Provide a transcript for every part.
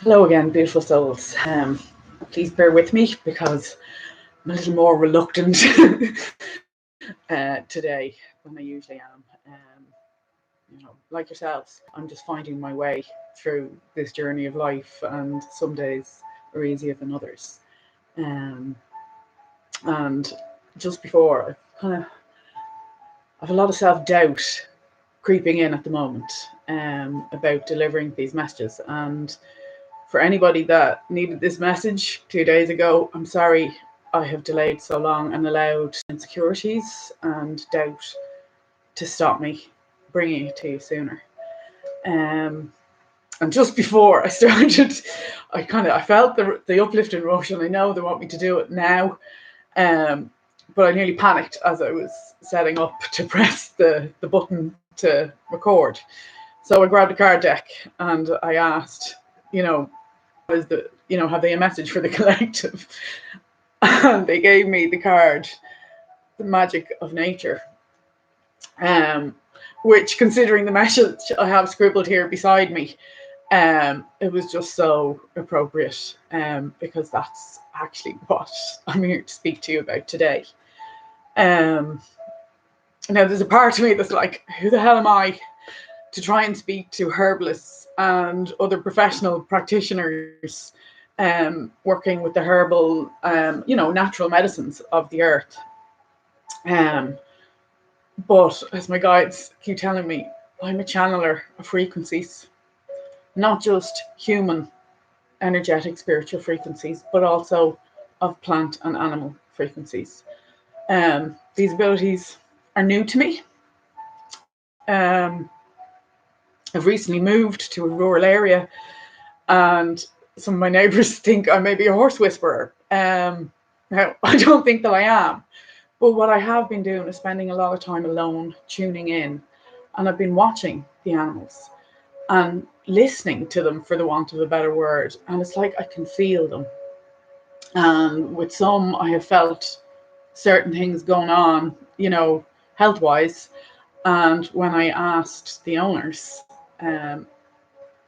Hello again, beautiful souls. Please bear with me because I'm a little more reluctant today than I usually am. Like yourselves, I'm just finding my way through this journey of life, and some days are easier than others. Um, and just before, I have a lot of self doubt creeping in at the moment about delivering these messages. And for anybody that needed this message 2 days ago, I'm sorry I have delayed so long and allowed insecurities and doubt to stop me bringing it to you sooner. Um, and just before I started, I felt the uplifting rush, and I know they want me to do it now. Um, but I nearly panicked as I was setting up to press the button to record. So I grabbed a card deck and I asked, is have they a message for the collective? And they gave me the card, The Magic of Nature, um, which, considering the message I have scribbled here beside me, it was just so appropriate, because that's actually what I'm here to speak to you about today. Um, Now, there's a part of me that's like, who the hell am I to try and speak to herbalists and other professional practitioners working with the herbal, natural medicines of the earth. Um, but as my guides keep telling me, I'm a channeler of frequencies, not just human, energetic, spiritual frequencies, but also of plant and animal frequencies. These abilities are new to me. I've recently moved to a rural area, and some of my neighbours think I may be a horse whisperer. Now, I don't think that I am, but what I have been doing is spending a lot of time alone, tuning in, and I've been watching the animals and listening to them, for the want of a better word. And it's like I can feel them. And with some, I have felt certain things going on, health wise. And when I asked the owners,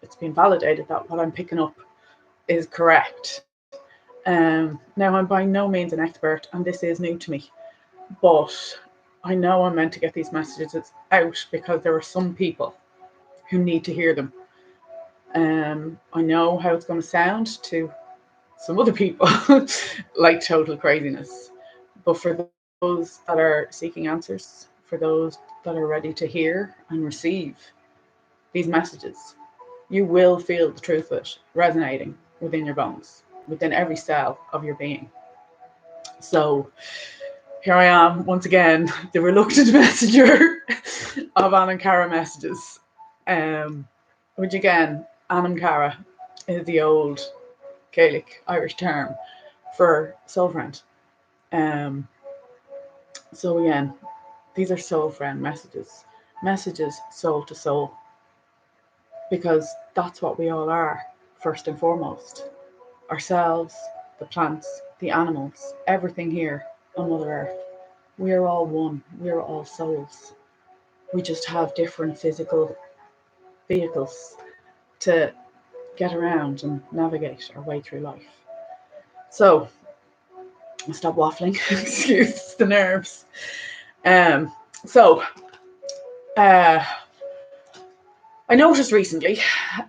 it's been validated that what I'm picking up is correct. Now, I'm by no means an expert, and this is new to me, but I know I'm meant to get these messages out because there are some people who need to hear them. I know how it's going to sound to some other people like total craziness, but for those that are seeking answers, for those that are ready to hear and receive these messages, you will feel the truth of it resonating within your bones, within every cell of your being. So here I am once again, the reluctant messenger of Anamkara messages. Which again, Anamkara is the old Gaelic Irish term for soul friend. Um, so again, these are soul friend messages, messages soul to soul, because that's what we all are, first and foremost. Ourselves, the plants, the animals, everything here on Mother Earth. We are all one. We are all souls. We just have different physical vehicles to get around and navigate our way through life. So, I'll stop waffling. Excuse the nerves. Um, so, uh, I noticed recently,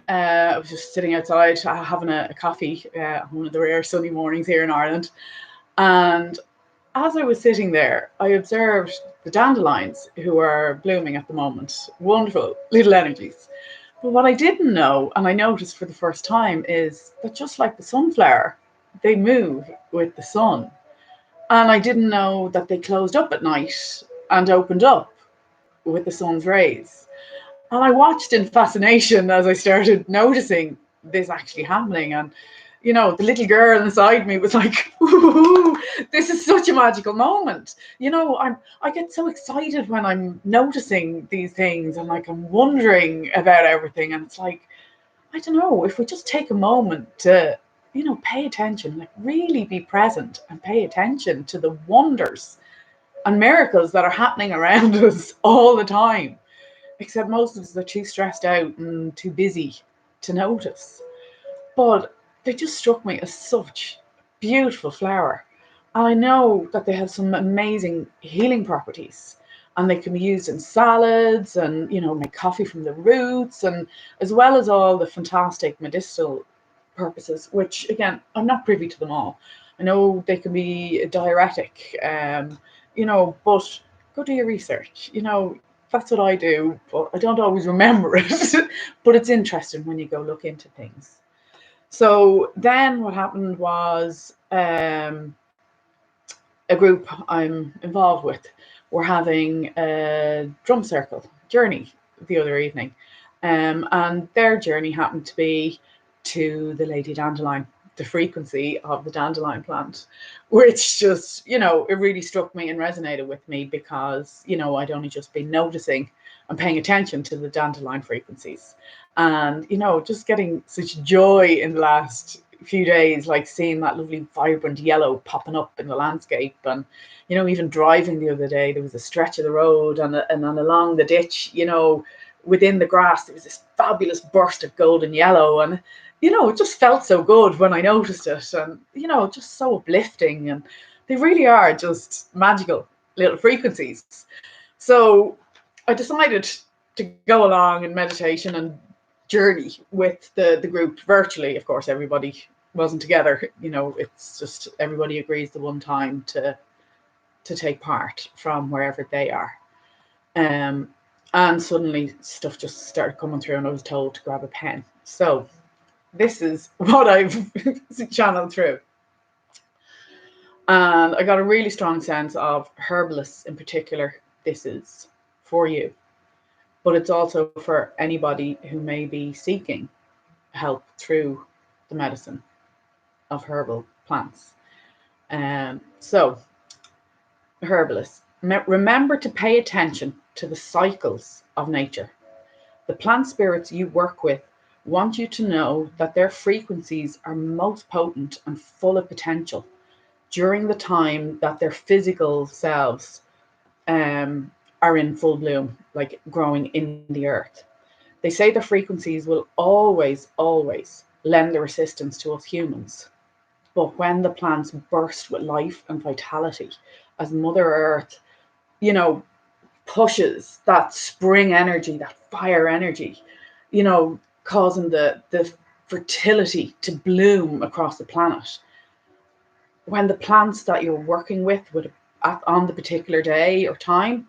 I was just sitting outside having a coffee one of the rare sunny mornings here in Ireland. And as I was sitting there, I observed the dandelions who are blooming at the moment. Wonderful little energies. But what I didn't know, and I noticed for the first time, is that just like the sunflower, they move with the sun. And I didn't know that they closed up at night and opened up with the sun's rays. And I watched in fascination as I started noticing this actually happening. And, the little girl inside me was like, ooh, this is such a magical moment. I get so excited when I'm noticing these things, and like I'm wondering about everything. And it's like, I don't know, if we just take a moment to, pay attention, like really be present and pay attention to the wonders and miracles that are happening around us all the time, except most of us are too stressed out and too busy to notice. but they just struck me as such beautiful flower. And I know that they have some amazing healing properties, and they can be used in salads and, make coffee from the roots, and as well as all the fantastic medicinal purposes, which again, I'm not privy to them all. I know they can be a diuretic, but go do your research. That's what I do, but I don't always remember it. But it's interesting when you go look into things. So then what happened was, a group I'm involved with were having a drum circle journey the other evening. And their journey happened to be to the Lady Dandelion, the frequency of the dandelion plant, which just, it really struck me and resonated with me because, I'd only just been noticing and paying attention to the dandelion frequencies. And, just getting such joy in the last few days, like seeing that lovely vibrant yellow popping up in the landscape. And, even driving the other day, there was a stretch of the road and along the ditch, within the grass, there was this fabulous burst of golden yellow. And, it just felt so good when I noticed it, and, just so uplifting. And they really are just magical little frequencies. So I decided to go along in meditation and journey with the group virtually. Of course, everybody wasn't together. It's just everybody agrees the one time to take part from wherever they are. And suddenly stuff just started coming through, and I was told to grab a pen. So this is what I've channeled through. And I got a really strong sense of herbalists in particular. This is for you, but it's also for anybody who may be seeking help through the medicine of herbal plants. So, herbalists, remember to pay attention to the cycles of nature. The plant spirits you work with want you to know that their frequencies are most potent and full of potential during the time that their physical selves are in full bloom, like growing in the earth. They say the frequencies will always, always lend their assistance to us humans. But when the plants burst with life and vitality, as Mother Earth, pushes that spring energy, that fire energy, causing the fertility to bloom across the planet. When the plants that you're working with on the particular day or time,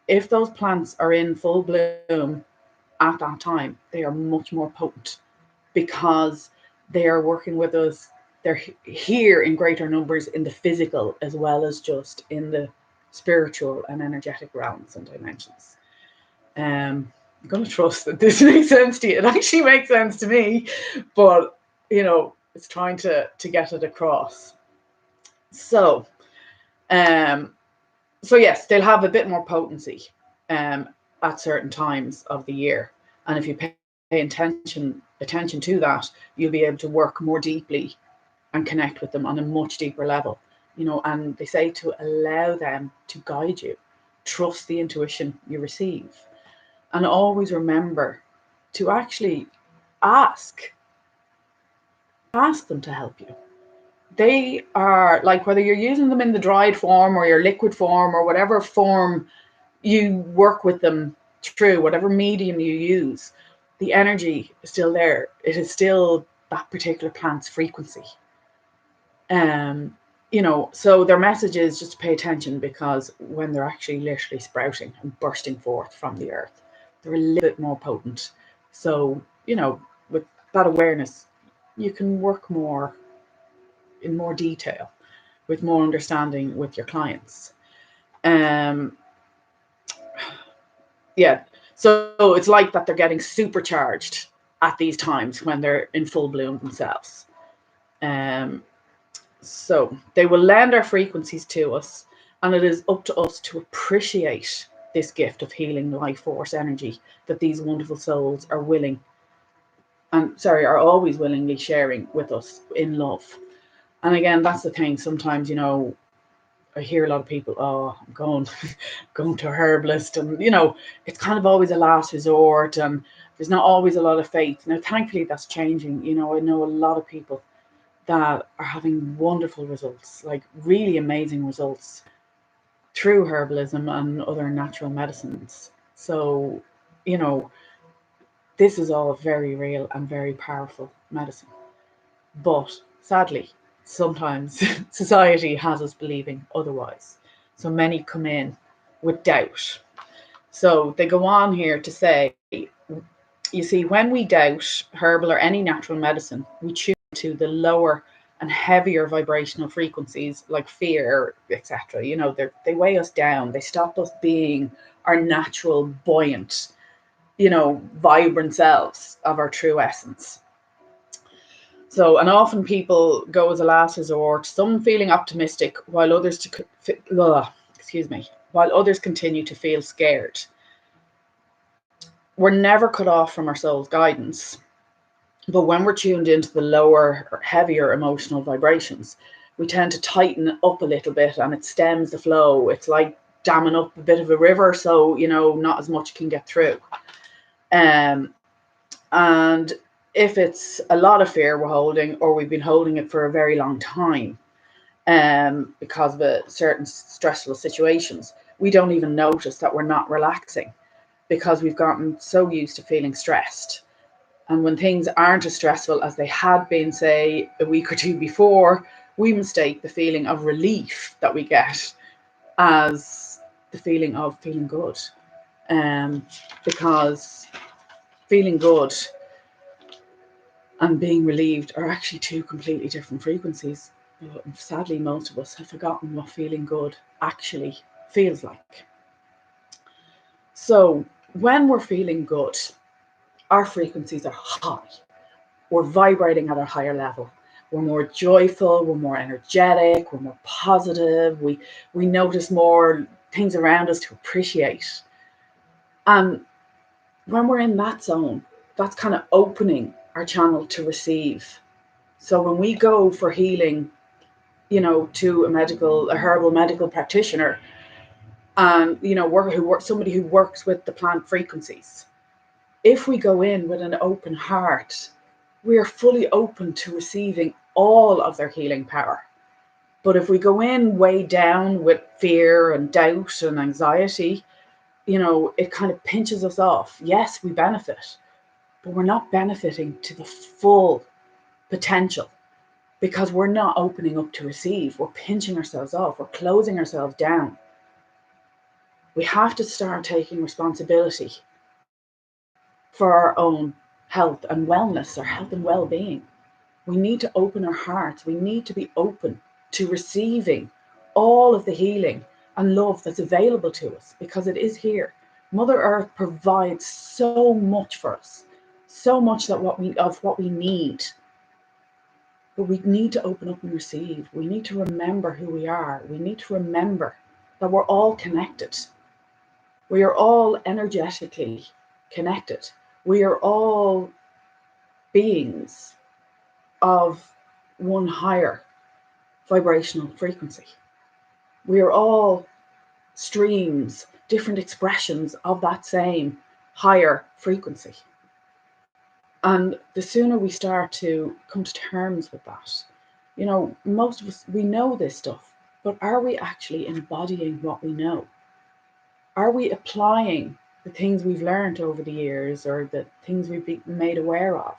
if those plants are in full bloom at that time, they are much more potent because they are working with us. They're here in greater numbers in the physical as well as just in the spiritual and energetic realms and dimensions. I'm going to trust that this makes sense to you. It actually makes sense to me, but it's trying to get it across. So yes, they'll have a bit more potency at certain times of the year, and if you pay attention to that, you'll be able to work more deeply and connect with them on a much deeper level. And they say to allow them to guide you, trust the intuition you receive, and always remember to actually ask them to help you. They are, like, whether you're using them in the dried form or your liquid form or whatever form you work with them through, whatever medium you use, the energy is still there. It is still that particular plant's frequency. So their message is just to pay attention, because when they're actually literally sprouting and bursting forth from the earth, they're a little bit more potent. So, with that awareness, you can work more in more detail, with more understanding with your clients. So it's like that they're getting supercharged at these times when they're in full bloom themselves. So they will lend our frequencies to us, and it is up to us to appreciate this gift of healing life force energy that these wonderful souls are always willingly sharing with us in love. And again, that's the thing. Sometimes, I hear a lot of people, oh, I'm going to a herbalist, and it's kind of always a last resort, and there's not always a lot of faith. Now, thankfully, that's changing. I know a lot of people that are having wonderful results, like really amazing results through herbalism and other natural medicines. So, this is all very real and very powerful medicine. But sadly, sometimes society has us believing otherwise. So many come in with doubt. So they go on here to say, you see, when we doubt herbal or any natural medicine, we tune to the lower and heavier vibrational frequencies like fear, etc. They weigh us down. They stop us being our natural, buoyant, vibrant selves of our true essence. So, and often people go as a last resort, some feeling optimistic, while others while others continue to feel scared. We're never cut off from our soul's guidance, but when we're tuned into the lower or heavier emotional vibrations, we tend to tighten up a little bit, and it stems the flow. It's like damming up a bit of a river, so not as much can get through. And if it's a lot of fear we're holding, or we've been holding it for a very long time, because of certain stressful situations, we don't even notice that we're not relaxing, because we've gotten so used to feeling stressed. And when things aren't as stressful as they had been, say, a week or two before, we mistake the feeling of relief that we get as the feeling of feeling good. Because feeling good and being relieved are actually two completely different frequencies. But sadly, most of us have forgotten what feeling good actually feels like. So when we're feeling good, our frequencies are high. We're vibrating at a higher level. We're more joyful, we're more energetic, we're more positive, we notice more things around us to appreciate. And when we're in that zone, that's kind of opening our channel to receive. So when we go for healing, to a herbal medical practitioner, and somebody who works with the plant frequencies, if we go in with an open heart, we are fully open to receiving all of their healing power. But if we go in weighed down with fear and doubt and anxiety, it kind of pinches us off. Yes, we benefit, but we're not benefiting to the full potential, because we're not opening up to receive. We're pinching ourselves off. We're closing ourselves down. We have to start taking responsibility for our own health and wellness, our health and well-being. We need to open our hearts. We need to be open to receiving all of the healing and love that's available to us, because it is here. Mother Earth provides so much for us, so much of what we need. But we need to open up and receive. We need to remember who we are. We need to remember that we're all connected. We are all energetically connected. We are all beings of one higher vibrational frequency. We are all streams, different expressions of that same higher frequency. And the sooner we start to come to terms with that, most of us, we know this stuff, but are we actually embodying what we know? Are we applying the things we've learned over the years, or the things we've been made aware of?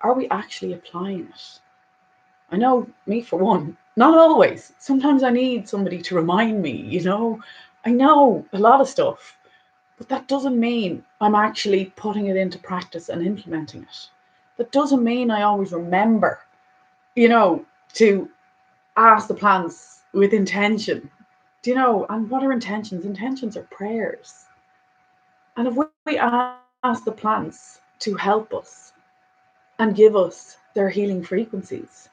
Are we actually applying it? I know, me for one, not always. Sometimes I need somebody to remind me, I know a lot of stuff, but that doesn't mean I'm actually putting it into practice and implementing it. That doesn't mean I always remember, to ask the plants with intention. And what are intentions? Intentions are prayers. And if we ask the plants to help us and give us their healing frequencies,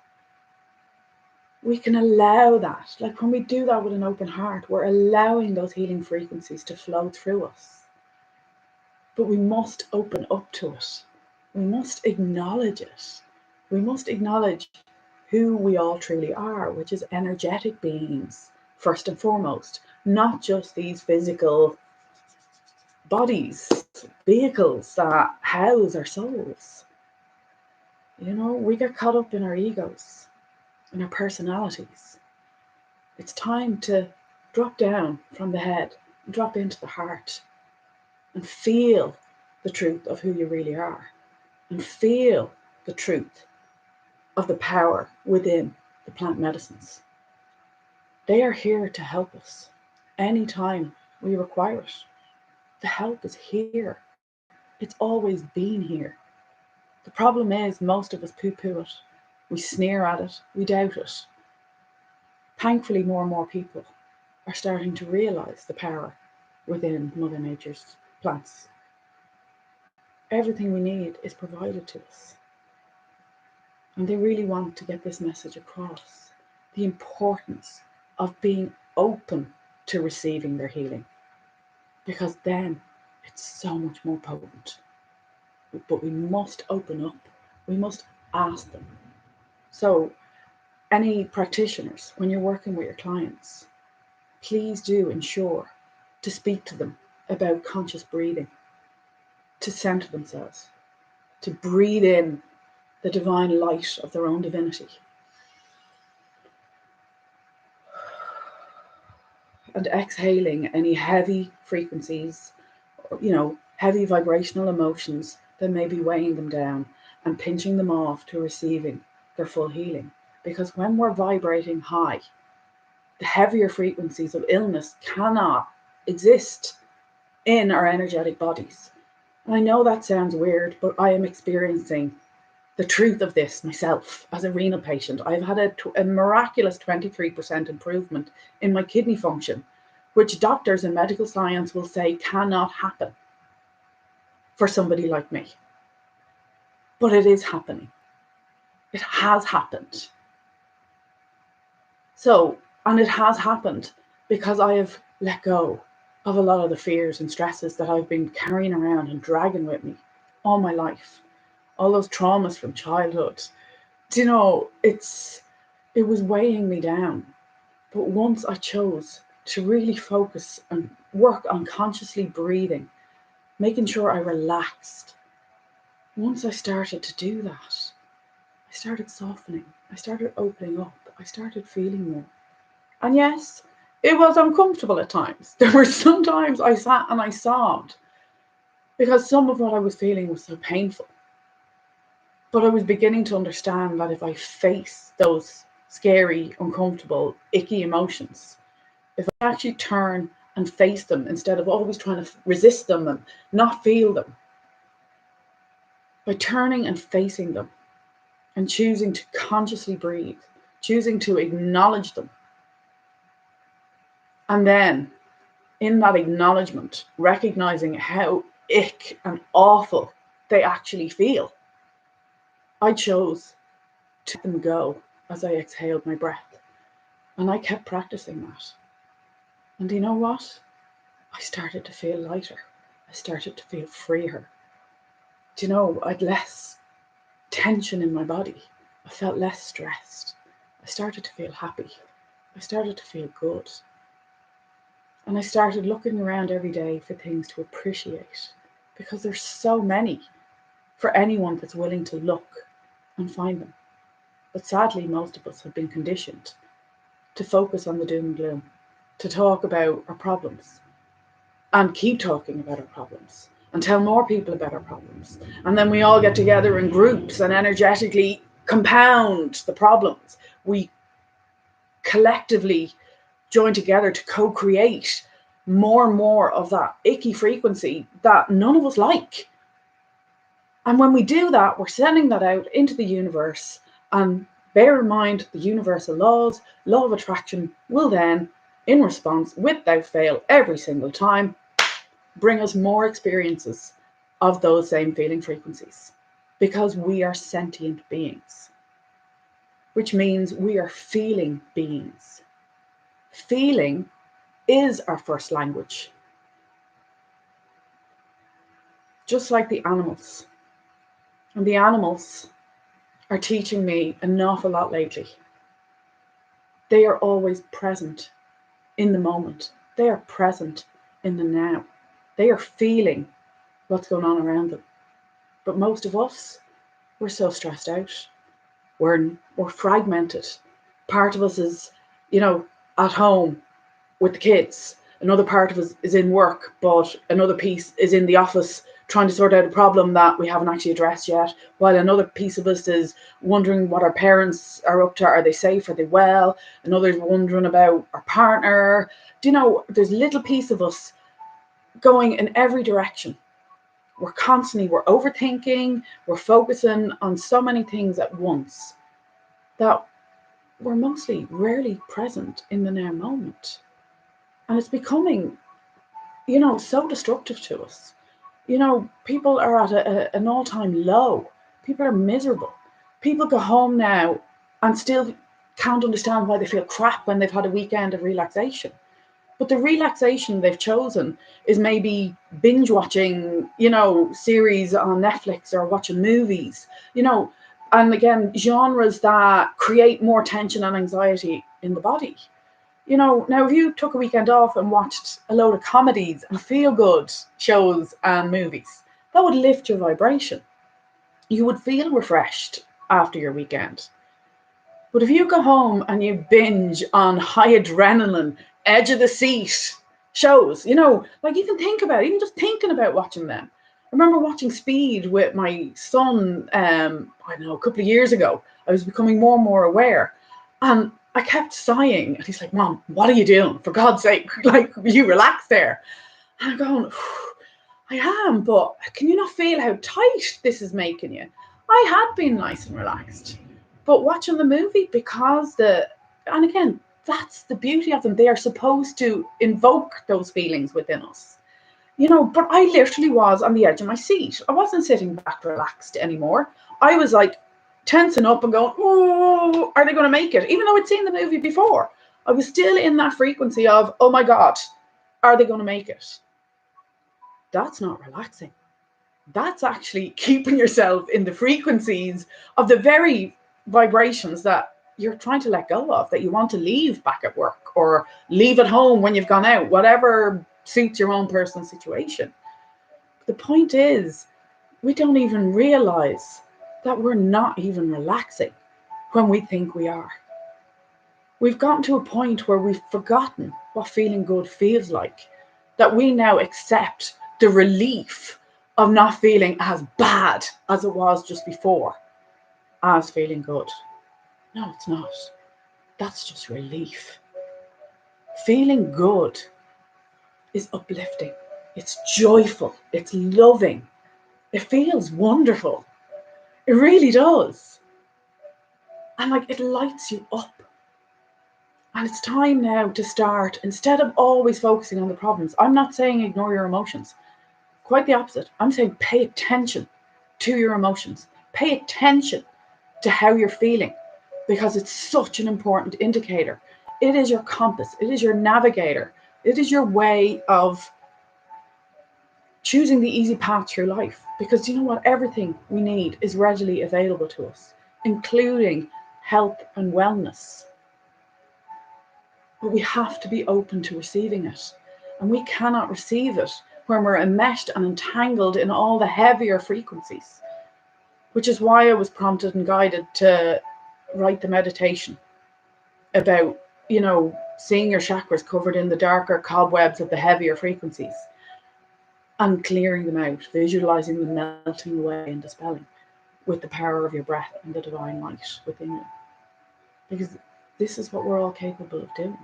we can allow that. Like when we do that with an open heart, we're allowing those healing frequencies to flow through us. But we must open up to it. We must acknowledge it. We must acknowledge who we all truly are, which is energetic beings first and foremost, not just these physical bodies, vehicles that house our souls. You know, we get caught up in our egos, in our personalities. It's time to drop down from the head, drop into the heart, and feel the truth of who you really are, and feel the truth of the power within the plant medicines. They are here to help us anytime we require it. The help is here. It's always been here. The problem is most of us poo-poo it. We sneer at it. We doubt it. Thankfully, more and more people are starting to realize the power within Mother Nature's plants. Everything we need is provided to us. And they really want to get this message across. The importance of being open to receiving their healing. Because then it's so much more potent. But we must open up. We must ask them. So any practitioners, when you're working with your clients, please do ensure to speak to them about conscious breathing, to center themselves, to breathe in the divine light of their own divinity. And exhaling any heavy frequencies, heavy vibrational emotions that may be weighing them down, and pinching them off to receiving their full healing. Because when we're vibrating high, the heavier frequencies of illness cannot exist in our energetic bodies. And I know that sounds weird, but I am experiencing the truth of this myself as a renal patient. I've had a miraculous 23% improvement in my kidney function, which doctors in medical science will say cannot happen for somebody like me. But it is happening. It has happened. And it has happened because I have let go of a lot of the fears and stresses that I've been carrying around and dragging with me all my life. All those traumas from childhood. It was weighing me down. But once I chose to really focus and work on consciously breathing, making sure I relaxed, once I started to do that, I started softening. I started opening up. I started feeling more. And yes, it was uncomfortable at times. There were some times I sat and I sobbed because some of what I was feeling was so painful. But I was beginning to understand that if I face those scary, uncomfortable, icky emotions, if I actually turn and face them instead of always trying to resist them and not feel them, by turning and facing them and choosing to consciously breathe, choosing to acknowledge them, and then in that acknowledgement, recognizing how ick and awful they actually feel, I chose to let them go as I exhaled my breath. And I kept practicing that. And you know what? I started to feel lighter. I started to feel freer. I'd less tension in my body. I felt less stressed. I started to feel happy. I started to feel good. And I started looking around every day for things to appreciate, because there's so many for anyone that's willing to look and find them. But sadly, most of us have been conditioned to focus on the doom and gloom, to talk about our problems and keep talking about our problems and tell more people about our problems. And then we all get together in groups and energetically compound the problems. We collectively join together to co-create more and more of that icky frequency that none of us like. And when we do that, we're sending that out into the universe. And bear in mind, the universal laws, law of attraction, will then, in response, without fail, every single time, bring us more experiences of those same feeling frequencies. Because we are sentient beings, which means we are feeling beings. Feeling is our first language. Just like the animals. And the animals are teaching me an awful lot lately. They are always present in the moment. They are present in the now. They are feeling what's going on around them. But most of us, we're so stressed out. We're fragmented. Part of us is, at home with the kids. Another part of us is in work, but another piece is in the office trying to sort out a problem that we haven't actually addressed yet, while another piece of us is wondering what our parents are up to. Are they safe? Are they well? Another's wondering about our partner. There's a little piece of us going in every direction. We're overthinking, we're focusing on so many things at once that we're mostly rarely present in the now moment. And it's becoming, so destructive to us. People are at an all-time low. People are miserable. People go home now and still can't understand why they feel crap when they've had a weekend of relaxation. But the relaxation they've chosen is maybe binge watching, series on Netflix or watching movies, and again, genres that create more tension and anxiety in the body. Now if you took a weekend off and watched a load of comedies and feel-good shows and movies, that would lift your vibration. You would feel refreshed after your weekend. But if you go home and you binge on high adrenaline, edge of the seat shows, like even just thinking about watching them. I remember watching Speed with my son, a couple of years ago. I was becoming more and more aware. And I kept sighing. And he's like, Mom, what are you doing? For God's sake, like, you relax there. And I'm going, I am, but can you not feel how tight this is making you? I had been nice and relaxed. But watching the movie, and again, that's the beauty of them. They are supposed to invoke those feelings within us. But I literally was on the edge of my seat. I wasn't sitting back relaxed anymore. I was like tensing up and going, oh, are they going to make it? Even though I'd seen the movie before, I was still in that frequency of, oh my God, are they going to make it? That's not relaxing. That's actually keeping yourself in the frequencies of the very vibrations that you're trying to let go of, that you want to leave back at work or leave at home when you've gone out, whatever suits your own personal situation. The point is, we don't even realize that we're not even relaxing when we think we are. We've gotten to a point where we've forgotten what feeling good feels like, that we now accept the relief of not feeling as bad as it was just before as feeling good. No, it's not. That's just relief. Feeling good is uplifting. It's joyful. It's loving. It feels wonderful. It really does. And it lights you up. And it's time now to start, instead of always focusing on the problems. I'm not saying ignore your emotions. Quite the opposite. I'm saying pay attention to your emotions. Pay attention to how you're feeling, because it's such an important indicator. It is your compass. It is your navigator. It is your way of choosing the easy path through life. Because you know what? Everything we need is readily available to us, including health and wellness. But we have to be open to receiving it. And we cannot receive it when we're enmeshed and entangled in all the heavier frequencies, which is why I was prompted and guided to write the meditation about, seeing your chakras covered in the darker cobwebs of the heavier frequencies and clearing them out, visualizing them melting away and dispelling with the power of your breath and the divine light within you. Because this is what we're all capable of doing.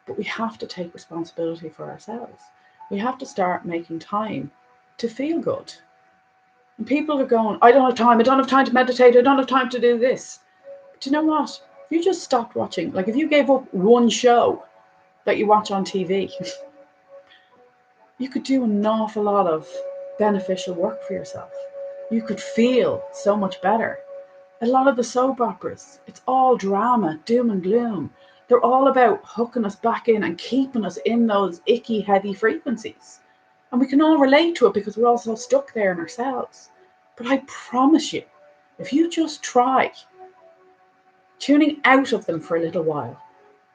But we have to take responsibility for ourselves. We have to start making time to feel good. And people are going, I don't have time to meditate, I don't have time to do this. But you know what? If you just stopped watching, if you gave up one show that you watch on TV, you could do an awful lot of beneficial work for yourself. You could feel so much better. A lot of the soap operas, it's all drama, doom and gloom. They're all about hooking us back in and keeping us in those icky, heavy frequencies. And we can all relate to it because we're all so stuck there in ourselves. But I promise you, if you just try tuning out of them for a little while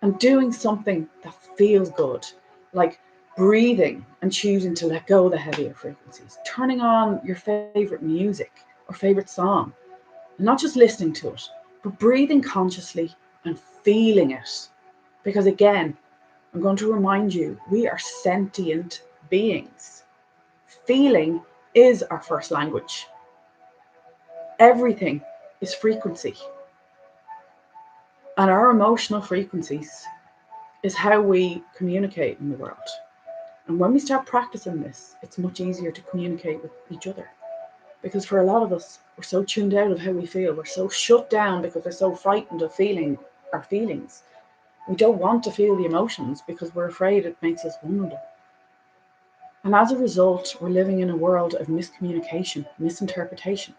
and doing something that feels good, like breathing and choosing to let go of the heavier frequencies, turning on your favorite music or favorite song, and not just listening to it, but breathing consciously and feeling it. Because again, I'm going to remind you, we are sentient beings. Feeling is our first language. Everything is frequency. And our emotional frequencies is how we communicate in the world. And when we start practicing this, it's much easier to communicate with each other. Because for a lot of us, we're so tuned out of how we feel. We're so shut down because we're so frightened of feeling our feelings. We don't want to feel the emotions because we're afraid it makes us vulnerable. And as a result, we're living in a world of miscommunication, misinterpretation.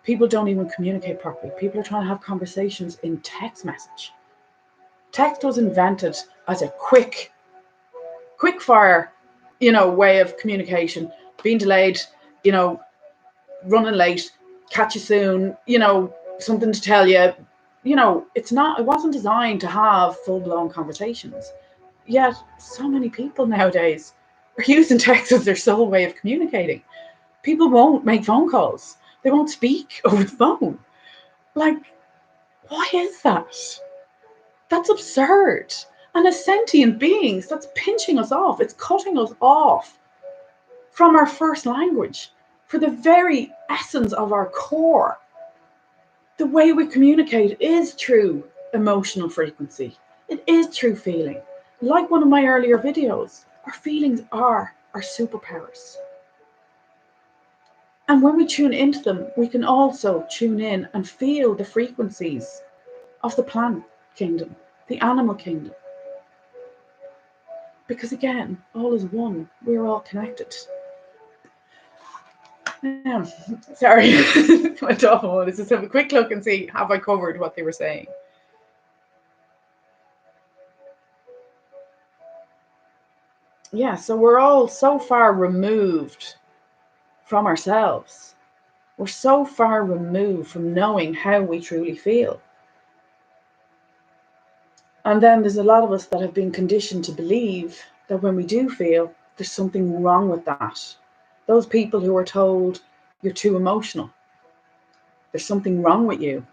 People don't even communicate properly. People are trying to have conversations in text message. Text was invented as a quick fire, way of communication, being delayed, running late, catch you soon, something to tell you. It wasn't designed to have full-blown conversations. Yet so many people nowadays are using text as their sole way of communicating. People won't make phone calls. They won't speak over the phone. Like, why is that? That's absurd. And as sentient beings, that's pinching us off. It's cutting us off from our first language, for the very essence of our core. The way we communicate is through emotional frequency. It is through feeling. Like one of my earlier videos, our feelings are our superpowers. And when we tune into them, we can also tune in and feel the frequencies of the plant kingdom, the animal kingdom. Because again, all is one. We're all connected. Sorry, went off. Let's just have a quick look and see, have I covered what they were saying? Yeah, so we're all so far removed from ourselves. We're so far removed from knowing how we truly feel. And then there's a lot of us that have been conditioned to believe that when we do feel, there's something wrong with that. Those people who are told you're too emotional, there's something wrong with you.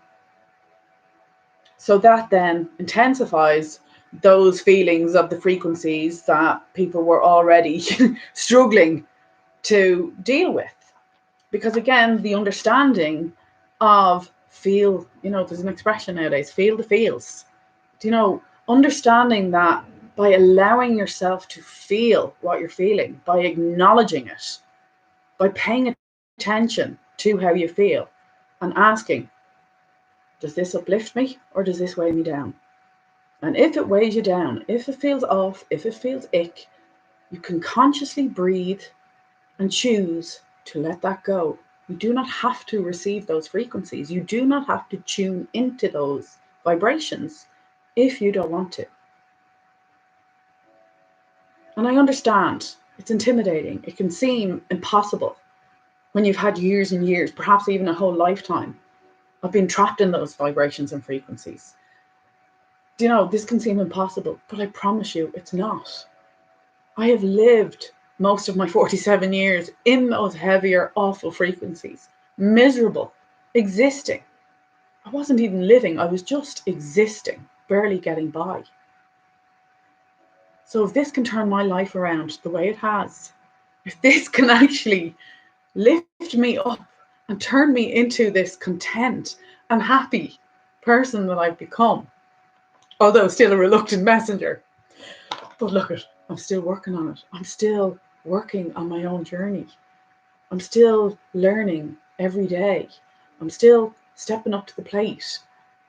So that then intensifies those feelings of the frequencies that people were already struggling to deal with. Because again, the understanding of feel, there's an expression nowadays, feel the feels. Understanding that by allowing yourself to feel what you're feeling, by acknowledging it, by paying attention to how you feel and asking, does this uplift me or does this weigh me down? And if it weighs you down, if it feels off, if it feels ick, you can consciously breathe and choose to let that go. You do not have to receive those frequencies. You do not have to tune into those vibrations if you don't want to. And I understand it's intimidating. It can seem impossible when you've had years and years, perhaps even a whole lifetime of being trapped in those vibrations and frequencies. This can seem impossible, but I promise you it's not. I have lived most of my 47 years in those heavier, awful frequencies, miserable, existing. I wasn't even living, I was just existing, barely getting by. So if this can turn my life around the way it has, if this can actually lift me up and turn me into this content and happy person that I've become, although still a reluctant messenger, but look it, I'm still working on it. I'm still working on my own journey. I'm still learning every day. I'm still stepping up to the plate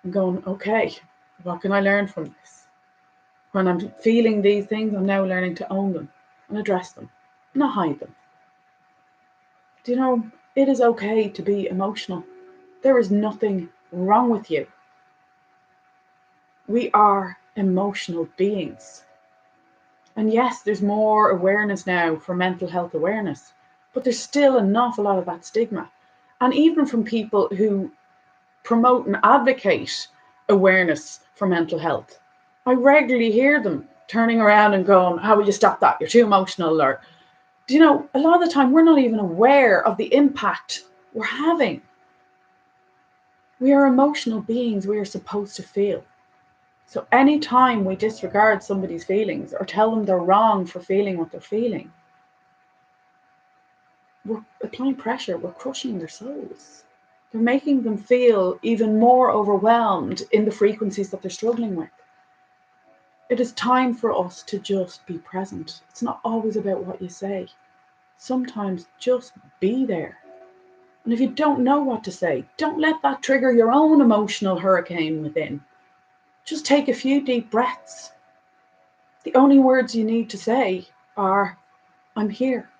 and going, okay, what can I learn from this? When I'm feeling these things, I'm now learning to own them and address them, not hide them. It is okay to be emotional. There is nothing wrong with you. We are emotional beings. And yes, there's more awareness now for mental health awareness, but there's still an awful lot of that stigma. And even from people who promote and advocate awareness for mental health, I regularly hear them turning around and going, how will you stop that? You're too emotional. Or, a lot of the time we're not even aware of the impact we're having. We are emotional beings. We are supposed to feel. So anytime we disregard somebody's feelings or tell them they're wrong for feeling what they're feeling, we're applying pressure. We're crushing their souls. They're making them feel even more overwhelmed in the frequencies that they're struggling with. It is time for us to just be present. It's not always about what you say. Sometimes just be there. And if you don't know what to say, don't let that trigger your own emotional hurricane within. Just take a few deep breaths. The only words you need to say are, I'm here.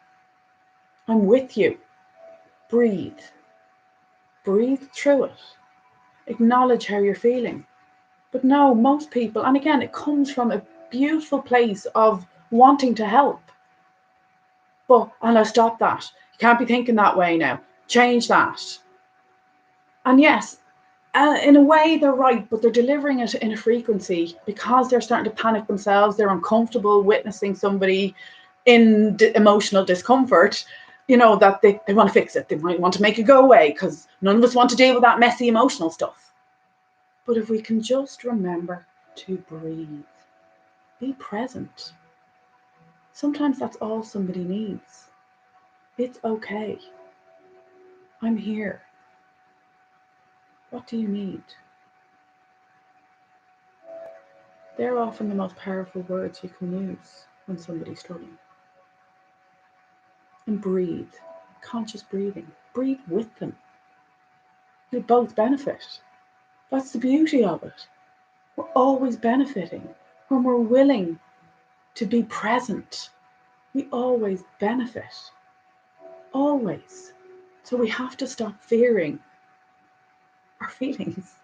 I'm with you. Breathe. Breathe through it. Acknowledge how you're feeling. But no, most people, and again, it comes from a beautiful place of wanting to help. But, and now stop that. You can't be thinking that way now. Change that. And yes, in a way they're right, but they're delivering it in a frequency because they're starting to panic themselves. They're uncomfortable witnessing somebody in emotional discomfort, that they want to fix it. They might want to make it go away because none of us want to deal with that messy emotional stuff. But if we can just remember to breathe, be present. Sometimes that's all somebody needs. It's okay. I'm here. What do you need? They're often the most powerful words you can use when somebody's struggling. And breathe. Conscious breathing. Breathe with them. They both benefit. That's the beauty of it. We're always benefiting when we're willing to be present. We always benefit. Always. So we have to stop fearing our feelings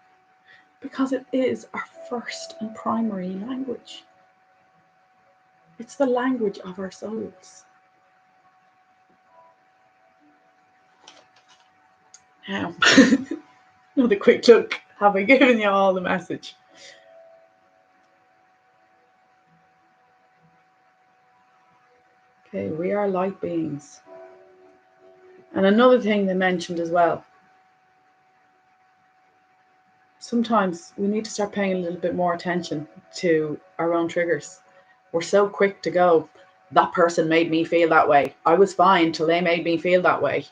because it is our first and primary language. It's the language of our souls. Now, another quick look. Have I given you all the message? Okay, we are light beings. And another thing they mentioned as well, sometimes we need to start paying a little bit more attention to our own triggers. We're so quick to go, that person made me feel that way. I was fine till they made me feel that way.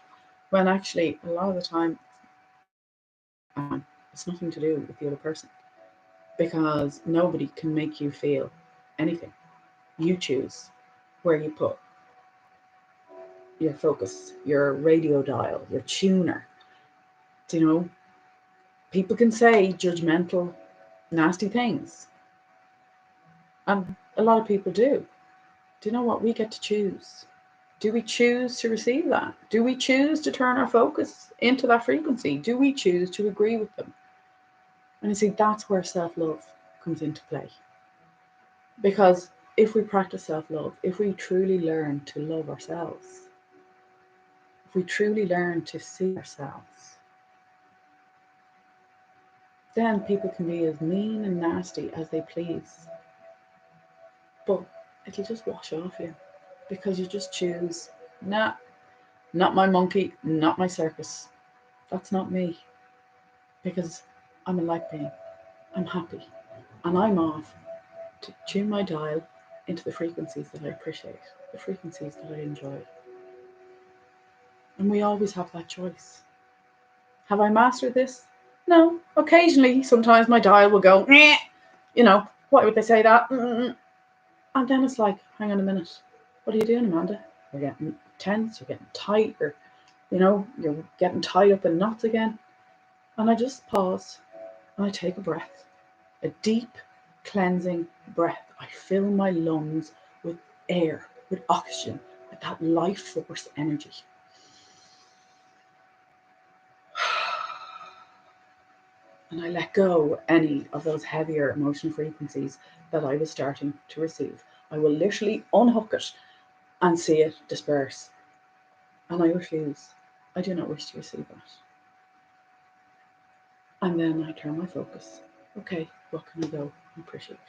When actually, a lot of the time, it's nothing to do with the other person. Because nobody can make you feel anything. You choose where you put your focus, your radio dial, your tuner. People can say judgmental, nasty things. And a lot of people do. Do you know what? We get to choose. Do we choose to receive that? Do we choose to turn our focus into that frequency? Do we choose to agree with them? And you see, that's where self-love comes into play. Because if we practice self-love, if we truly learn to love ourselves, if we truly learn to see ourselves, then people can be as mean and nasty as they please. But it'll just wash off you because you just choose, nah, not my monkey, not my circus. That's not me. Because I'm a light being. I'm happy. And I'm off to tune my dial into the frequencies that I appreciate, the frequencies that I enjoy. And we always have that choice. Have I mastered this? No. Occasionally, sometimes my dial will go, why would they say that? And then it's like, hang on a minute. What are you doing, Amanda? You're getting tense, you're getting tight, or, you're getting tied up in knots again. And I just pause and I take a breath, a deep cleansing breath. I fill my lungs with air, with oxygen, with that life force energy. And I let go any of those heavier emotional frequencies that I was starting to receive. I will literally unhook it and see it disperse. And I refuse. I do not wish to receive that. And then I turn my focus. Okay, what can I go and appreciate?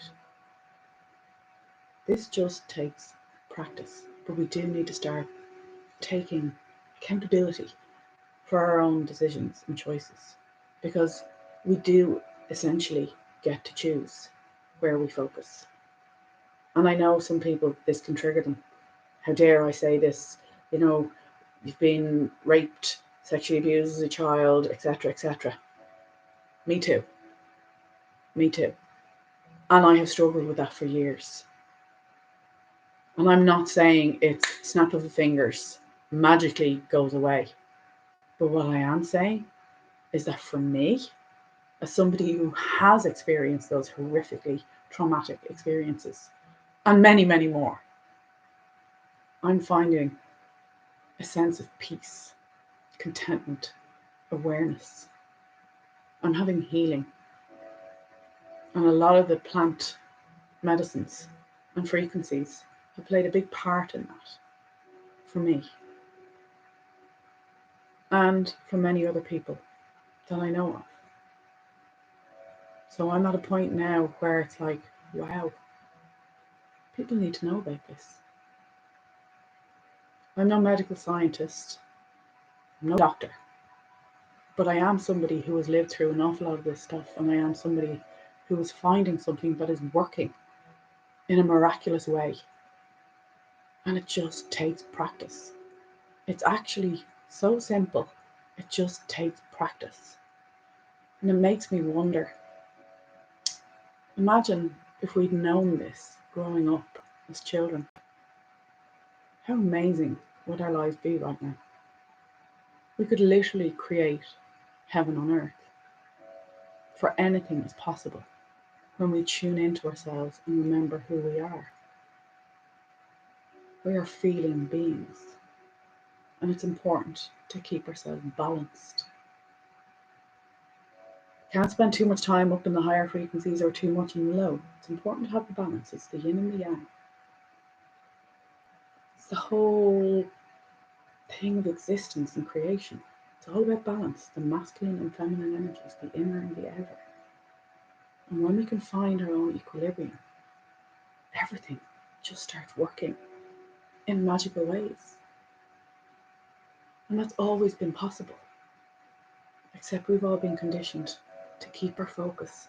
This just takes practice, but we do need to start taking accountability for our own decisions and choices, because we do essentially get to choose where we focus. And I know some people, this can trigger them. How dare I say this? You've been raped, sexually abused as a child, etc., etc. Me too. Me too. And I have struggled with that for years. And I'm not saying it's snap of the fingers, magically goes away. But what I am saying is that for me, as somebody who has experienced those horrifically traumatic experiences, and many, many more, I'm finding a sense of peace, contentment, awareness. I'm having healing. And a lot of the plant medicines and frequencies have played a big part in that for me and for many other people that I know of. So I'm at a point now where it's like, wow, people need to know about this. I'm no medical scientist, I'm no doctor, but I am somebody who has lived through an awful lot of this stuff, and I am somebody who is finding something that is working in a miraculous way. And it just takes practice. It's actually so simple. It just takes practice. And it makes me wonder, imagine if we'd known this growing up as children. How amazing would our lives be right now? We could literally create heaven on earth. For anything is possible when we tune into ourselves and remember who we are. We are feeling beings, and it's important to keep ourselves balanced. Can't spend too much time up in the higher frequencies or too much in the low. It's important to have the balance. It's the yin and the yang. It's the whole thing of existence and creation. It's all about balance, the masculine and feminine energies, the inner and the outer. And when we can find our own equilibrium, everything just starts working in magical ways. And that's always been possible. Except we've all been conditioned to keep our focus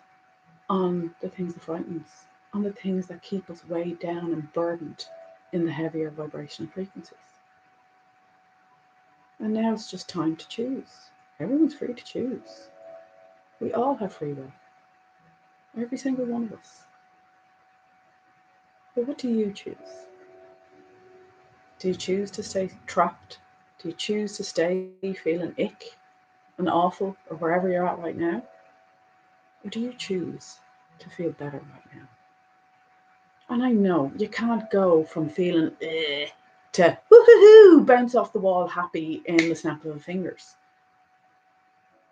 on the things that frighten us, on the things that keep us weighed down and burdened in the heavier vibrational frequencies. And now it's just time to choose. Everyone's free to choose. We all have free will. Every single one of us. But what do you choose? Do you choose to stay trapped? Do you choose to stay feeling ick and awful or wherever you're at right now? Or do you choose to feel better right now? And I know you can't go from feeling to woohoo, bounce off the wall happy in the snap of the fingers.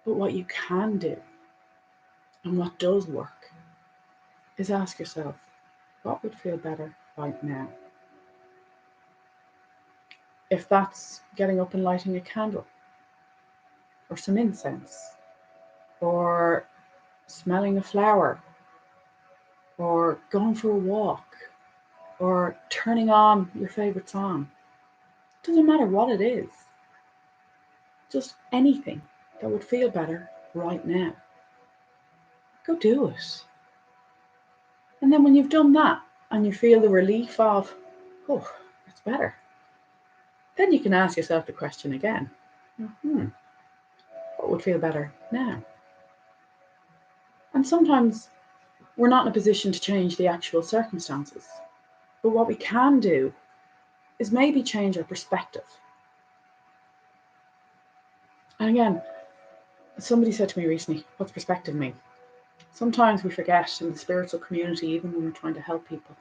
But what you can do, and what does work, is ask yourself, what would feel better right now? If that's getting up and lighting a candle, or some incense, or smelling a flower, or going for a walk, or turning on your favorite song. Doesn't matter what it is. Just anything that would feel better right now. Go do it. And then when you've done that and you feel the relief of, oh, it's better, then you can ask yourself the question again. What would feel better now? And sometimes we're not in a position to change the actual circumstances. But what we can do is maybe change our perspective. And again, somebody said to me recently, what's perspective mean? Sometimes we forget in the spiritual community, even when we're trying to help people,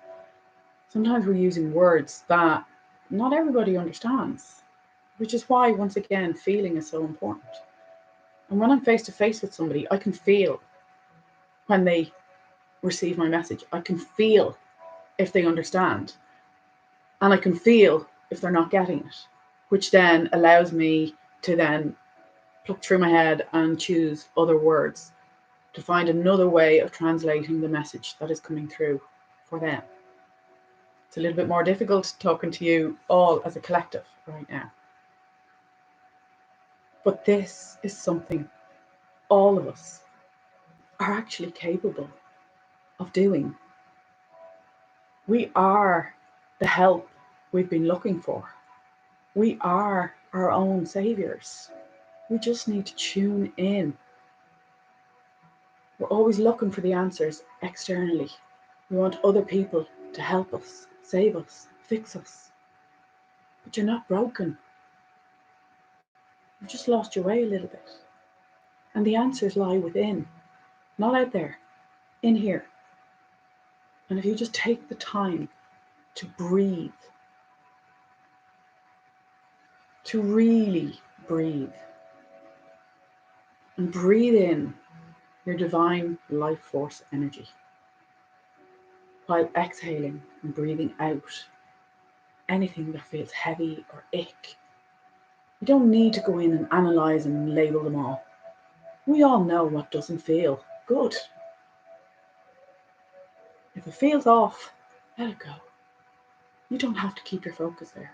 sometimes we're using words that not everybody understands, which is why, once again, feeling is so important. And when I'm face to face with somebody, I can feel when they receive my message. I can feel if they understand. And I can feel if they're not getting it, which then allows me to then pluck through my head and choose other words to find another way of translating the message that is coming through for them. It's a little bit more difficult talking to you all as a collective right now. But this is something all of us are actually capable of doing. We are the help we've been looking for. We are our own saviors. We just need to tune in. We're always looking for the answers externally. We want other people to help us, save us, fix us. But you're not broken. You've just lost your way a little bit. And the answers lie within, not out there, in here. And if you just take the time to breathe, to really breathe, and breathe in your divine life force energy, while exhaling and breathing out anything that feels heavy or ick. You don't need to go in and analyze and label them all. We all know what doesn't feel good. If it feels off, let it go. You don't have to keep your focus there.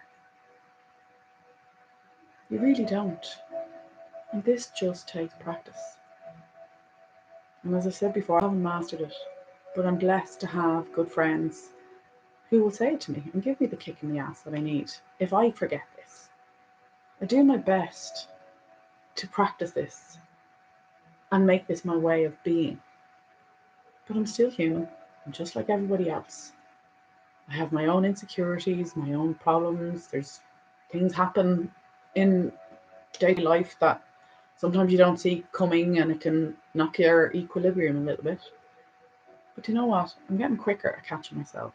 You really don't. And this just takes practice. And as I said before, I haven't mastered it, but I'm blessed to have good friends who will say it to me and give me the kick in the ass that I need if I forget this. I do my best to practice this and make this my way of being. But I'm still human. I'm just like everybody else. I have my own insecurities, my own problems. There's things happen in daily life that sometimes you don't see coming, and it can knock your equilibrium a little bit. But you know what? I'm getting quicker at catching myself.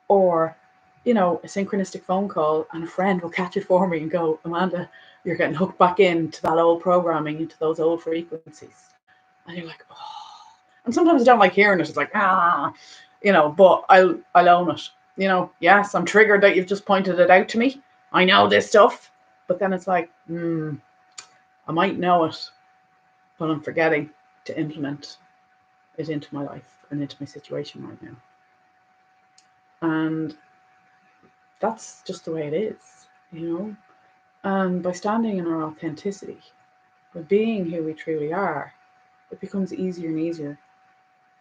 Or, a synchronistic phone call and a friend will catch it for me and go, Amanda, you're getting hooked back into that old programming, into those old frequencies. And you're like, oh. And sometimes I don't like hearing it. It's like, but I'll own it. Yes, I'm triggered that you've just pointed it out to me. I know this stuff. But then it's like, I might know it, but I'm forgetting to implement it into my life and into my situation right now. And that's just the way it is, And by standing in our authenticity, by being who we truly are, it becomes easier and easier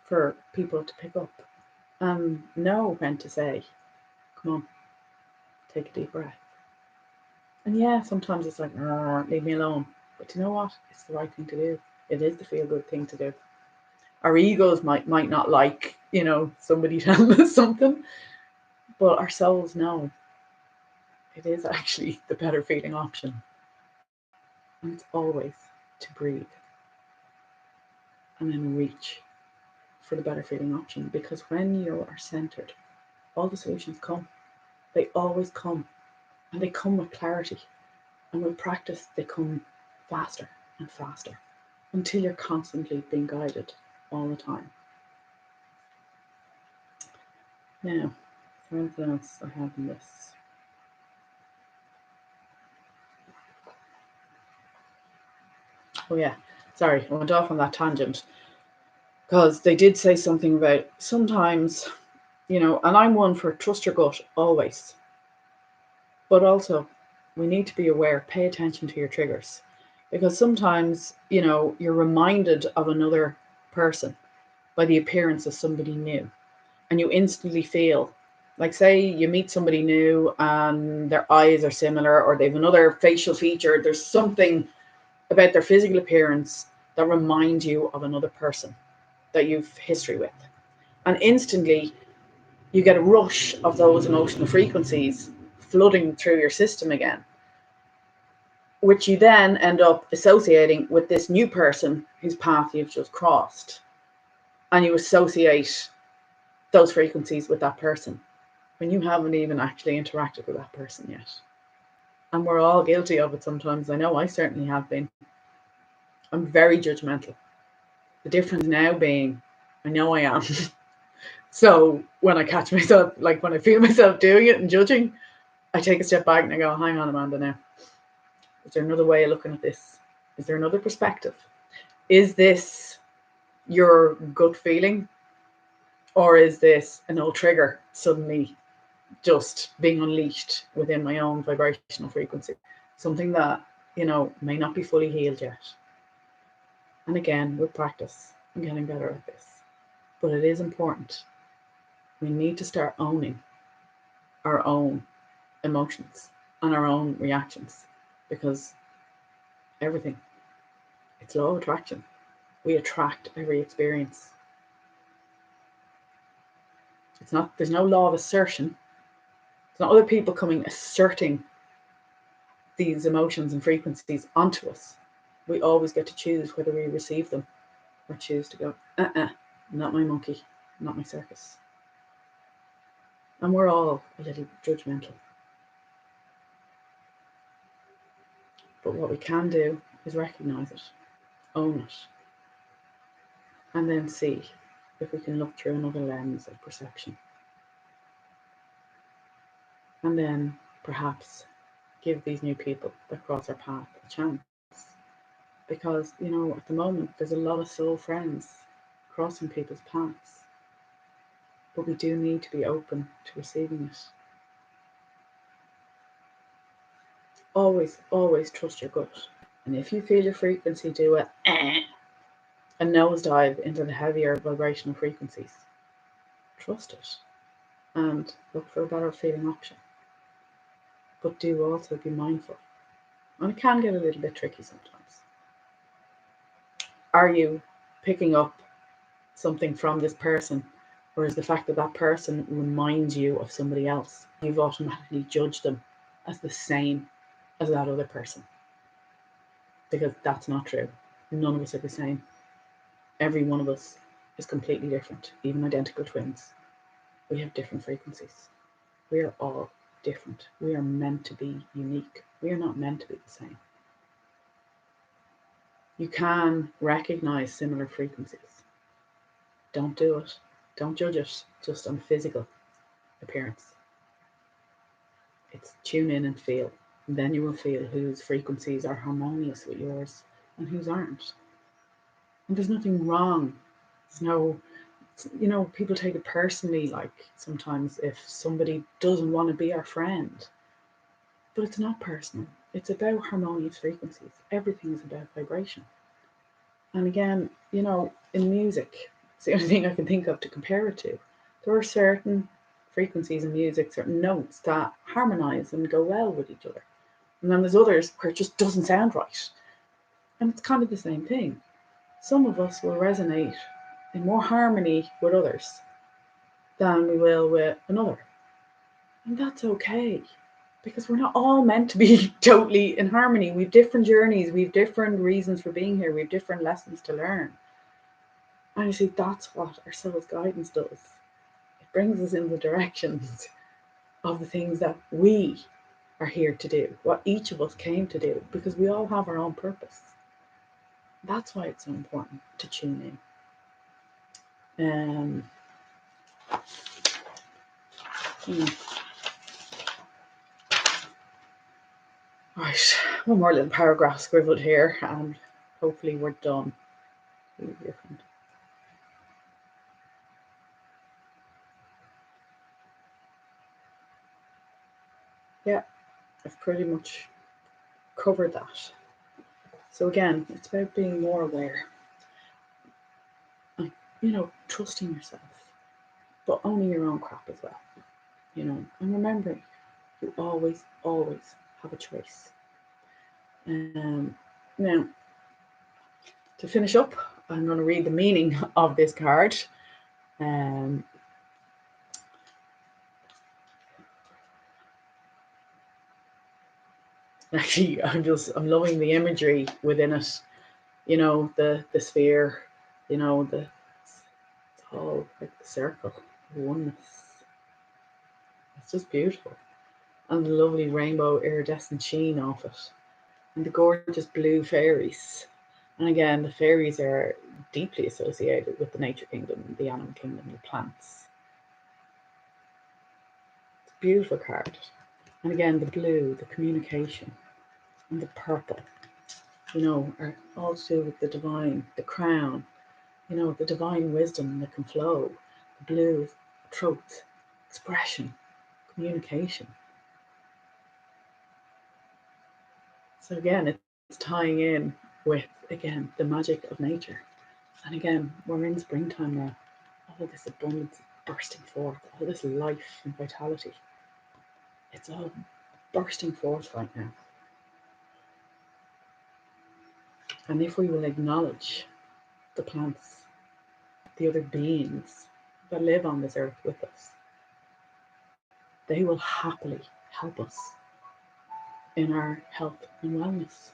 for people to pick up and know when to say, come on, take a deep breath. And yeah, sometimes it's like, leave me alone. But you know what? It's the right thing to do. It is the feel-good thing to do. Our egos might not like, somebody telling us something, but our souls know it is actually the better feeling option. And it's always to breathe and then reach for the better feeling option. Because when you are centered, all the solutions come. They always come. And they come with clarity. And with practice, they come faster and faster until you're constantly being guided all the time. Now, is there anything else I have in this? Oh yeah, sorry, I went off on that tangent because they did say something about sometimes, and I'm one for trust your gut always. But also, we need to be aware, pay attention to your triggers, because sometimes, you're reminded of another person by the appearance of somebody new, and you instantly feel like, say you meet somebody new and their eyes are similar, or they have another facial feature, there's something about their physical appearance that reminds you of another person that you've history with. And instantly you get a rush of those emotional frequencies flooding through your system again, which you then end up associating with this new person whose path you've just crossed. And you associate those frequencies with that person when you haven't even actually interacted with that person yet. And we're all guilty of it sometimes. I know I certainly have been. I'm very judgmental. The difference now being, I know I am. So when I catch myself, like when I feel myself doing it and judging, I take a step back and I go, hang on, Amanda, now. Is there another way of looking at this? Is there another perspective? Is this your gut feeling? Or is this an old trigger suddenly just being unleashed within my own vibrational frequency. Something that, may not be fully healed yet. And again, with practice, I'm getting better at this. But it is important. We need to start owning our own emotions and our own reactions, because everything, it's law of attraction. We attract every experience. There's no law of assertion. It's not other people coming asserting these emotions and frequencies onto us. We always get to choose whether we receive them or choose to go, not my monkey, not my circus. And we're all a little judgmental. But what we can do is recognize it, own it, and then see if we can look through another lens of perception. And then perhaps give these new people that cross our path a chance. Because, at the moment, there's a lot of soul friends crossing people's paths. But we do need to be open to receiving it. Always, always trust your gut. And if you feel your frequency do a nosedive into the heavier vibrational frequencies, trust it and look for a better feeling option. But do also be mindful. And it can get a little bit tricky sometimes. Are you picking up something from this person, or is the fact that that person reminds you of somebody else, you've automatically judged them as the same as that other person? Because that's not true. None of us are the same. Every one of us is completely different, even identical twins. We have different frequencies. We are all different. We are meant to be unique. We are not meant to be the same. You can recognize similar frequencies. Don't do it. Don't judge it just on physical appearance. It's tune in and feel. And then you will feel whose frequencies are harmonious with yours and whose aren't. And there's nothing wrong. There's no, people take it personally, like sometimes if somebody doesn't want to be our friend. But it's not personal. It's about harmonious frequencies. Everything is about vibration. And again, in music, it's the only thing I can think of to compare it to. There are certain frequencies in music, certain notes that harmonize and go well with each other. And then there's others where it just doesn't sound right. And it's kind of the same thing. Some of us will resonate in more harmony with others than we will with another. And that's okay, because we're not all meant to be totally in harmony. We have different journeys, we have different reasons for being here, we have different lessons to learn. And you see, that's what our soul's guidance does. It brings us in the directions of the things that we are here to do, what each of us came to do, because we all have our own purpose. That's why it's so important to tune in. Right, one more little paragraph scribbled here, and hopefully we're done. Yeah, I've pretty much covered that. So again, it's about being more aware and, trusting yourself, but owning your own crap as well, and remembering you always, always have a choice. Now, to finish up, I'm going to read the meaning of this card. Actually, I'm loving the imagery within it. The sphere, it's all like the circle, oneness. It's just beautiful. And the lovely rainbow iridescent sheen off it. And the gorgeous blue fairies. And again, the fairies are deeply associated with the nature kingdom, the animal kingdom, the plants. It's a beautiful card. And again, the blue, the communication, and the purple, are all to do with the divine, the crown, the divine wisdom that can flow. The blue, truth, expression, communication. So again, it's tying in with, again, the magic of nature. And again, we're in springtime now. All this abundance bursting forth, all this life and vitality. It's all bursting forth right now. And if we will acknowledge the plants, the other beings that live on this earth with us, they will happily help us in our health and wellness.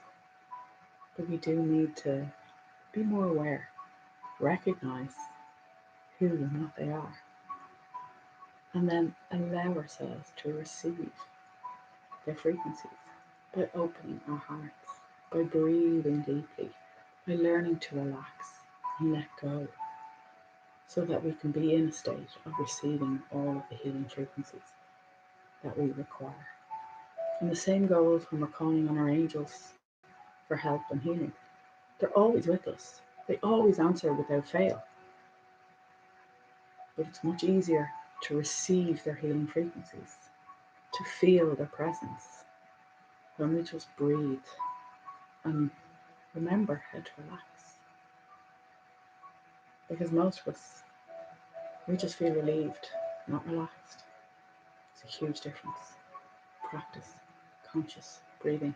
But we do need to be more aware, recognize who and what they are, and then allow ourselves to receive their frequencies by opening our hearts, by breathing deeply, by learning to relax and let go, so that we can be in a state of receiving all of the healing frequencies that we require. And the same goes when we're calling on our angels for help and healing. They're always with us. They always answer without fail. But it's much easier to receive their healing frequencies, to feel their presence, when we just breathe and remember how to relax. Because most of us, we just feel relieved, not relaxed. It's a huge difference. Practice conscious breathing.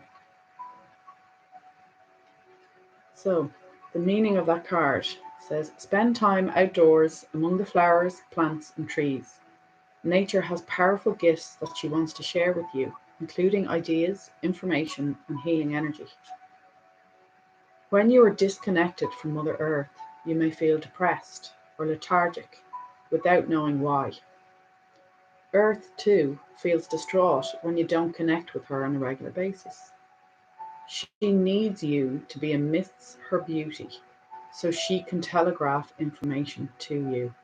So, the meaning of that card says, spend time outdoors among the flowers, plants, and trees. Nature has powerful gifts that she wants to share with you, including ideas, information, and healing energy. When you are disconnected from Mother Earth, you may feel depressed or lethargic without knowing why. Earth, too, feels distraught when you don't connect with her on a regular basis. She needs you to be amidst her beauty so she can telegraph information to you.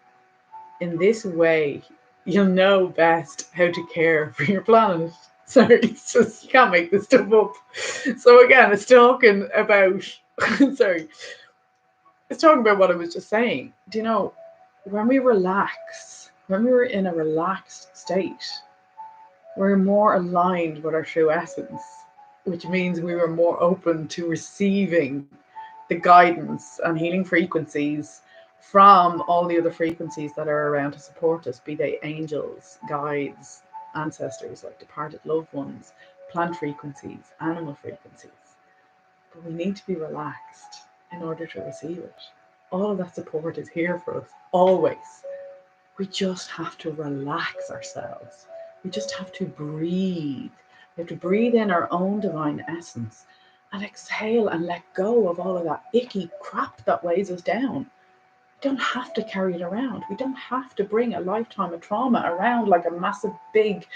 In this way, you'll know best how to care for your planet. Sorry, it's just, you can't make this stuff up. So again, it's talking about, sorry, it's talking about what I was just saying. Do you know, when we relax, when we're in a relaxed state, we're more aligned with our true essence, which means we were more open to receiving the guidance and healing frequencies from all the other frequencies that are around to support us, be they angels, guides, ancestors, like departed loved ones, plant frequencies, animal frequencies. But we need to be relaxed in order to receive it. All of that support is here for us, always. We just have to relax ourselves. We just have to breathe. We have to breathe in our own divine essence and exhale and let go of all of that icky crap that weighs us down. We don't have to carry it around. We don't have to bring a lifetime of trauma around like a massive big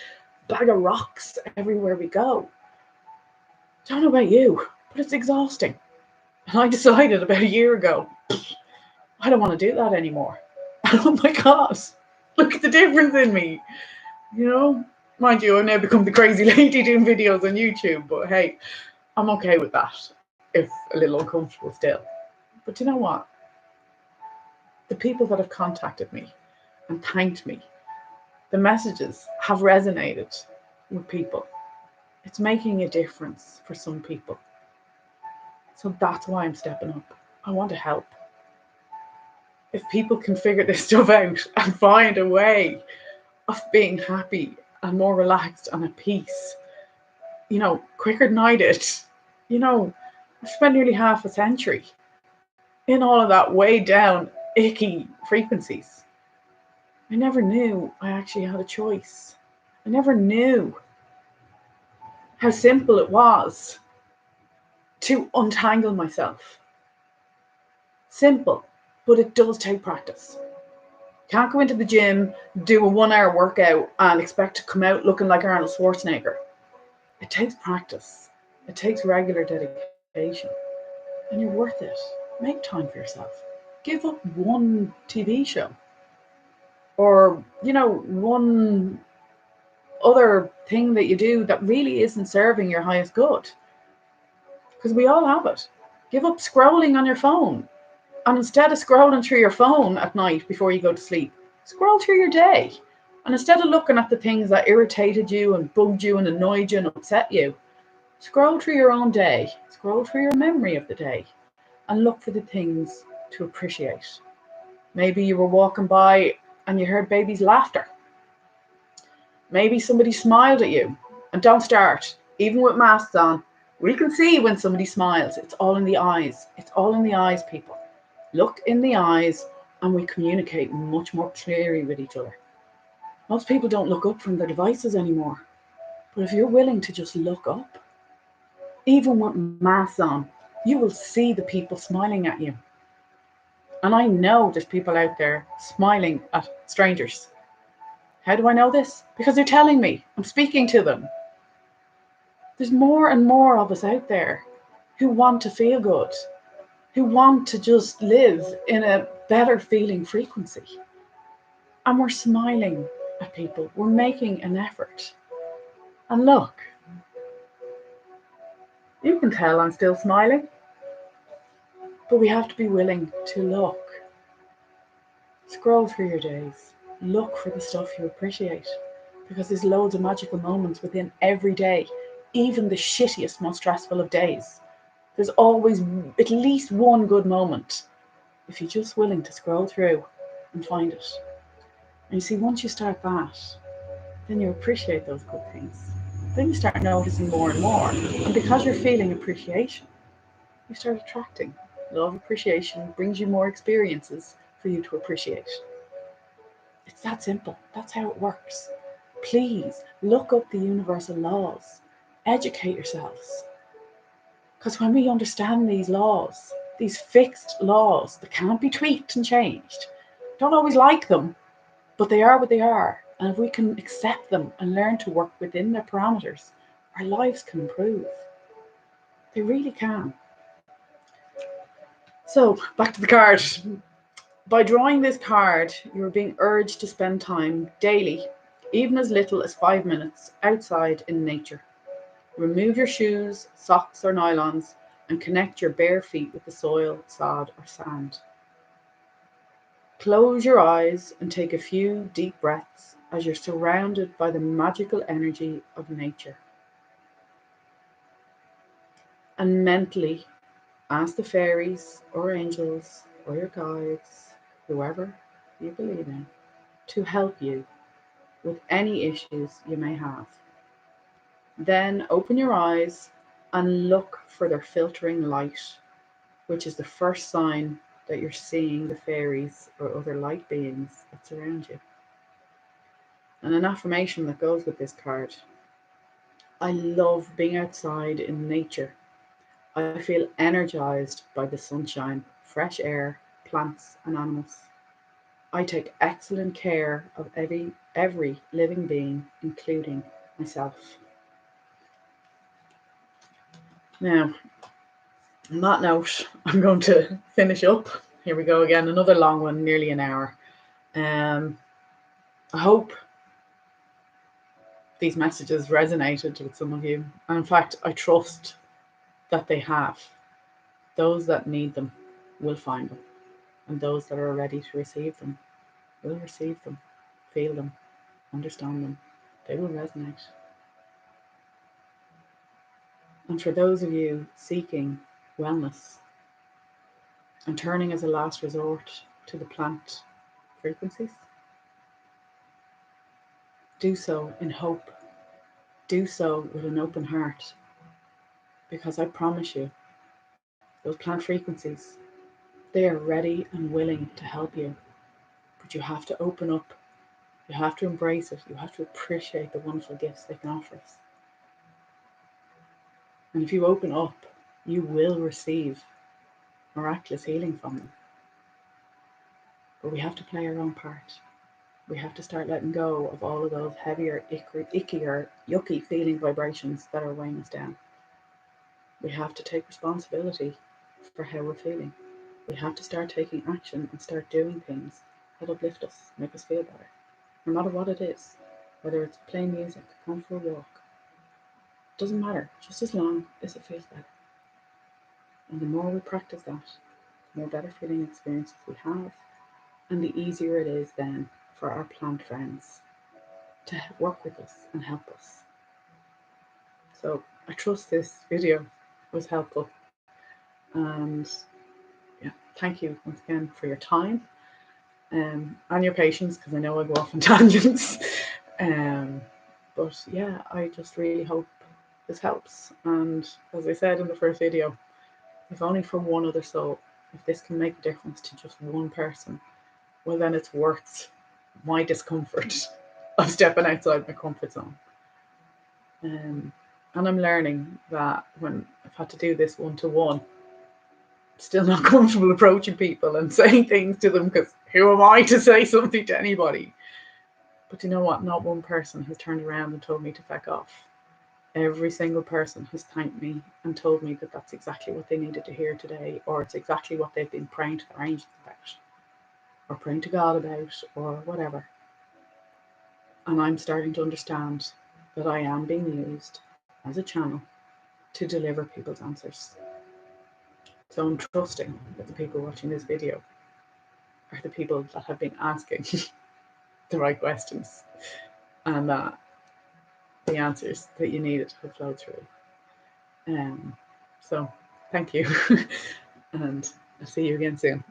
bag of rocks everywhere we go. I don't know about you, but it's exhausting. And I decided about a year ago, I don't want to do that anymore. Oh my God, look at the difference in me. You know, mind you, I've now become the crazy lady doing videos on YouTube, but hey, I'm okay with that, if a little uncomfortable still. But you know what? The people that have contacted me and thanked me, the messages have resonated with people. It's making a difference for some people. So that's why I'm stepping up. I want to help. If people can figure this stuff out and find a way of being happy and more relaxed and at peace, quicker than I did. I've spent nearly half a century in all of that way down icky frequencies. I never knew I actually had a choice. I never knew how simple it was to untangle myself. Simple, but it does take practice. Can't go into the gym, do a 1 hour workout and expect to come out looking like Arnold Schwarzenegger. It takes practice. It takes regular dedication. And you're worth it. Make time for yourself. Give up one TV show or, one other thing that you do that really isn't serving your highest good. Because we all have it. Give up scrolling on your phone. And instead of scrolling through your phone at night before you go to sleep, scroll through your day. And instead of looking at the things that irritated you and bugged you and annoyed you and upset you, scroll through your own day, scroll through your memory of the day, and look for the things to appreciate. Maybe you were walking by and you heard baby's laughter. Maybe somebody smiled at you. And don't start, even with masks on. We can see when somebody smiles. It's all in the eyes. It's all in the eyes, people. Look in the eyes and we communicate much more clearly with each other. Most people don't look up from their devices anymore. But if you're willing to just look up, even with masks on, you will see the people smiling at you. And I know there's people out there smiling at strangers. How do I know this? Because they're telling me. I'm speaking to them. There's more and more of us out there who want to feel good, who want to just live in a better feeling frequency. And we're smiling at people. We're making an effort. And look, you can tell I'm still smiling, but we have to be willing to look. Scroll through your days. Look for the stuff you appreciate, because there's loads of magical moments within every day, even the shittiest, most stressful of days. There's always at least one good moment if you're just willing to scroll through and find it. And you see, once you start that, then you appreciate those good things. Then you start noticing more and more. And because you're feeling appreciation, you start attracting. Law of appreciation brings you more experiences for you to appreciate. It's that simple. That's how it works. Please look up the universal laws. Educate yourselves. Because when we understand these laws, these fixed laws that can't be tweaked and changed, don't always like them, but they are what they are. And if we can accept them and learn to work within their parameters, our lives can improve. They really can. So back to the card. By drawing this card, you are being urged to spend time daily, even as little as 5 minutes, outside in nature. Remove your shoes, socks, or nylons and connect your bare feet with the soil, sod, or sand. Close your eyes and take a few deep breaths as you're surrounded by the magical energy of nature. And mentally ask the fairies or angels or your guides, whoever you believe in, to help you with any issues you may have. Then open your eyes and look for their filtering light, which is the first sign that you're seeing the fairies or other light beings that surround you. And an affirmation that goes with this card: I love being outside in nature. I feel energized by the sunshine, fresh air, plants, and animals. I take excellent care of every living being, including myself. Now, on that note, I'm going to finish up. Here we go again, another long one, nearly an hour. I hope these messages resonated with some of you. And in fact, I trust that they have. Those that need them will find them. And those that are ready to receive them will receive them, feel them, understand them. They will resonate. And for those of you seeking wellness and turning as a last resort to the plant frequencies, do so in hope. Do so with an open heart, because I promise you, those plant frequencies, they are ready and willing to help you. But you have to open up. You have to embrace it. You have to appreciate the wonderful gifts they can offer us. And if you open up, you will receive miraculous healing from them. But we have to play our own part. We have to start letting go of all of those heavier, ickier, yucky feeling vibrations that are weighing us down. We have to take responsibility for how we're feeling. We have to start taking action and start doing things that uplift us, make us feel better, no matter what it is. Whether it's playing music, going for a walk, doesn't matter, just as long as it feels better. And the more we practice that, the more better feeling experiences we have, and the easier it is then for our plant friends to work with us and help us. So I trust this video was helpful. And yeah, thank you once again for your time and your patience, because I know I go off on tangents. But yeah, I just really hope this helps. And as I said in the first video, if only for one other soul, if this can make a difference to just one person, well, then it's worth my discomfort of stepping outside my comfort zone. And I'm learning that when I've had to do this one-to-one, still not comfortable approaching people and saying things to them, because who am I to say something to anybody? But you know what? Not one person has turned around and told me to feck off. Every single person has thanked me and told me that that's exactly what they needed to hear today, or it's exactly what they've been praying to their angels about, or praying to God about, or whatever. And I'm starting to understand that I am being used as a channel to deliver people's answers. So I'm trusting that the people watching this video are the people that have been asking the right questions, and that the answers that you needed have flowed through. So thank you. And I'll see you again soon.